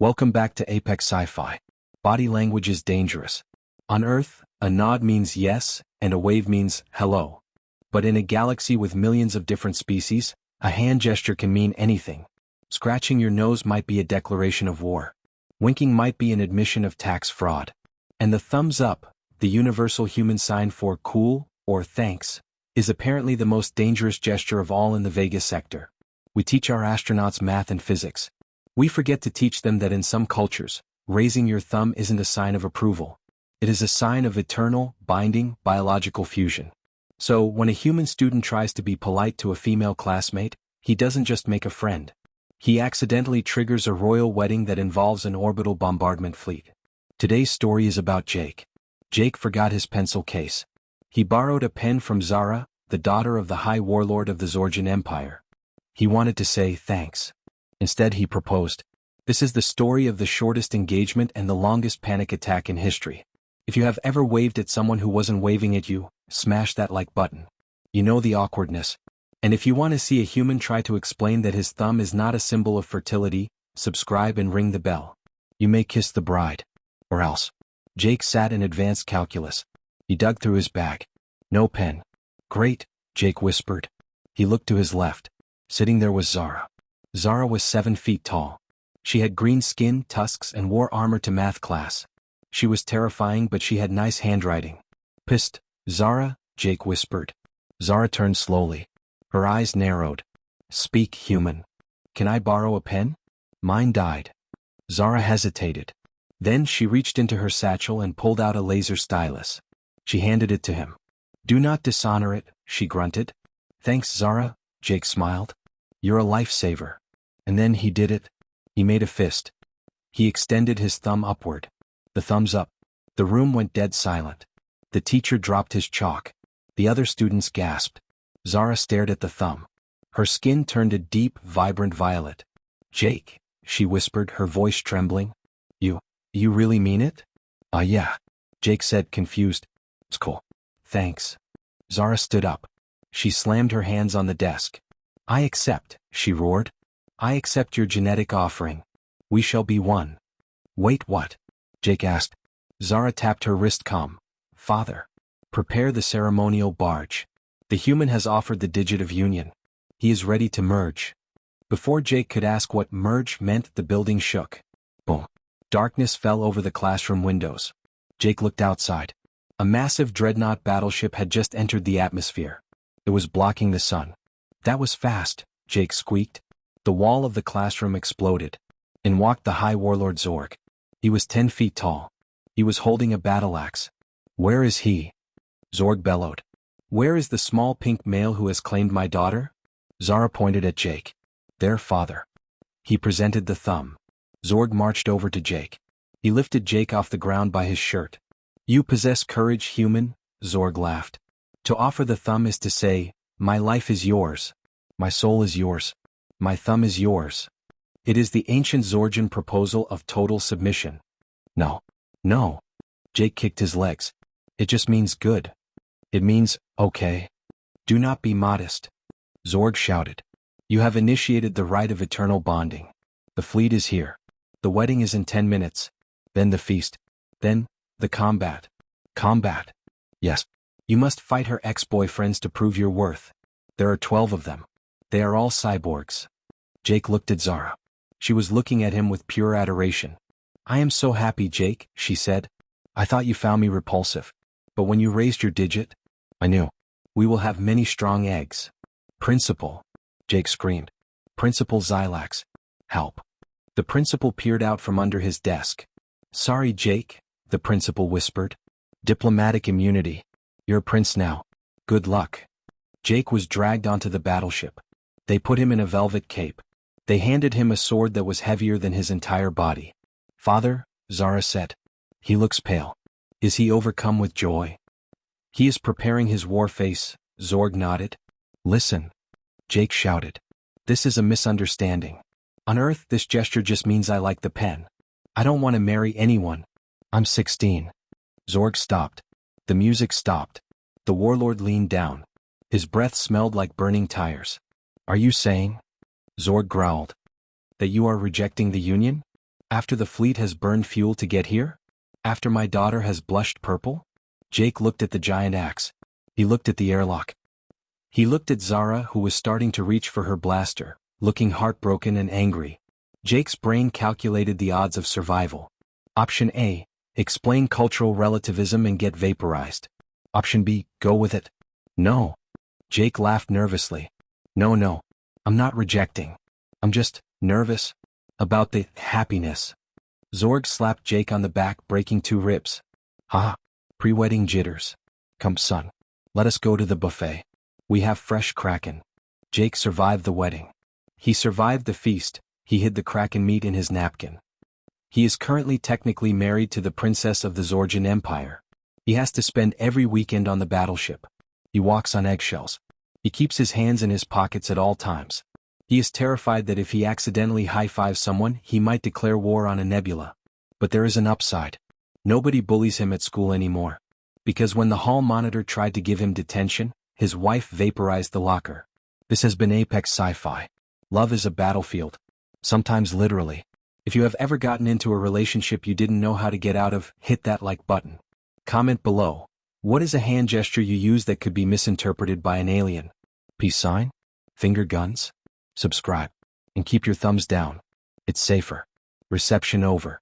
Welcome back to Apex Sci-Fi. Body language is dangerous. On Earth, a nod means yes, and a wave means hello. But in a galaxy with millions of different species, a hand gesture can mean anything. Scratching your nose might be a declaration of war. Winking might be an admission of tax fraud. And the thumbs up, the universal human sign for cool or thanks, is apparently the most dangerous gesture of all in the Vegas sector. We teach our astronauts math and physics. We forget to teach them that in some cultures, raising your thumb isn't a sign of approval. It is a sign of eternal, binding, biological fusion. So, when a human student tries to be polite to a female classmate, he doesn't just make a friend. He accidentally triggers a royal wedding that involves an orbital bombardment fleet. Today's story is about Jake. Jake forgot his pencil case. He borrowed a pen from Xara, the daughter of the High Warlord of the Zorgian Empire. He wanted to say thanks. Instead he proposed. This is the story of the shortest engagement and the longest panic attack in history. If you have ever waved at someone who wasn't waving at you, smash that like button. You know the awkwardness. And if you want to see a human try to explain that his thumb is not a symbol of fertility, subscribe and ring the bell. You may kiss the bride. Or else. Jake sat in advanced calculus. He dug through his bag. No pen. Great, Jake whispered. He looked to his left. Sitting there was Xara. Xara was 7 feet tall. She had green skin, tusks, and wore armor to math class. She was terrifying, but she had nice handwriting. Psst, Xara, Jake whispered. Xara turned slowly. Her eyes narrowed. Speak, human. Can I borrow a pen? Mine died. Xara hesitated. Then she reached into her satchel and pulled out a laser stylus. She handed it to him. Do not dishonor it, she grunted. Thanks, Xara, Jake smiled. You're a lifesaver. And then he did it. He made a fist. He extended his thumb upward. The thumbs up. The room went dead silent. The teacher dropped his chalk. The other students gasped. Xara stared at the thumb. Her skin turned a deep, vibrant violet. Jake, she whispered, her voice trembling. You really mean it? Yeah, Jake said, confused. It's cool. Thanks. Xara stood up. She slammed her hands on the desk. I accept, she roared. I accept your genetic offering. We shall be one. Wait, what? Jake asked. Xara tapped her wrist calm. Father. Prepare the ceremonial barge. The human has offered the digit of union. He is ready to merge. Before Jake could ask what merge meant, the building shook. Boom. Darkness fell over the classroom windows. Jake looked outside. A massive dreadnought battleship had just entered the atmosphere. It was blocking the sun. That was fast, Jake squeaked. The wall of the classroom exploded. In walked the High Warlord Zorg. He was 10 feet tall. He was holding a battle axe. Where is he? Zorg bellowed. Where is the small pink male who has claimed my daughter? Xara pointed at Jake. Their father. He presented the thumb. Zorg marched over to Jake. He lifted Jake off the ground by his shirt. You possess courage, human, Zorg laughed. To offer the thumb is to say, my life is yours. My soul is yours. My thumb is yours. It is the ancient Zorgian proposal of total submission. No. Jake kicked his legs. It just means good. It means, okay. Do not be modest. Zorg shouted. You have initiated the rite of eternal bonding. The fleet is here. The wedding is in 10 minutes. Then the feast. Then, the combat. Combat. Yes. You must fight her ex-boyfriends to prove your worth. There are 12 of them. They are all cyborgs. Jake looked at Xara. She was looking at him with pure adoration. I am so happy, Jake, she said. I thought you found me repulsive. But when you raised your digit, I knew. We will have many strong eggs. Principal. Jake screamed. Principal Xylax. Help. The principal peered out from under his desk. Sorry, Jake, the principal whispered. Diplomatic immunity. You're a prince now. Good luck. Jake was dragged onto the battleship. They put him in a velvet cape. They handed him a sword that was heavier than his entire body. Father, Xara said. He looks pale. Is he overcome with joy? He is preparing his war face, Zorg nodded. Listen. Jake shouted. This is a misunderstanding. On Earth, this gesture just means I like the pen. I don't want to marry anyone. I'm 16. Zorg stopped. The music stopped. The warlord leaned down. His breath smelled like burning tires. Are you saying? Zorg growled. That you are rejecting the union? After the fleet has burned fuel to get here? After my daughter has blushed purple? Jake looked at the giant axe. He looked at the airlock. He looked at Xara, who was starting to reach for her blaster, looking heartbroken and angry. Jake's brain calculated the odds of survival. Option A, explain cultural relativism and get vaporized. Option B, go with it. No. Jake laughed nervously. No, I'm not rejecting. I'm just nervous about the happiness. Zorg slapped Jake on the back, breaking 2 ribs. Ha! Pre-wedding jitters. Come son. Let us go to the buffet. We have fresh kraken. Jake survived the wedding. He survived the feast. He hid the kraken meat in his napkin. He is currently technically married to the princess of the Zorgian Empire. He has to spend every weekend on the battleship. He walks on eggshells. He keeps his hands in his pockets at all times. He is terrified that if he accidentally high-fives someone, he might declare war on a nebula. But there is an upside. Nobody bullies him at school anymore. Because when the hall monitor tried to give him detention, his wife vaporized the locker. This has been Apex Sci-Fi. Love is a battlefield. Sometimes literally. If you have ever gotten into a relationship you didn't know how to get out of, hit that like button. Comment below. What is a hand gesture you use that could be misinterpreted by an alien? Peace sign? Finger guns? Subscribe. And keep your thumbs down. It's safer. Reception over.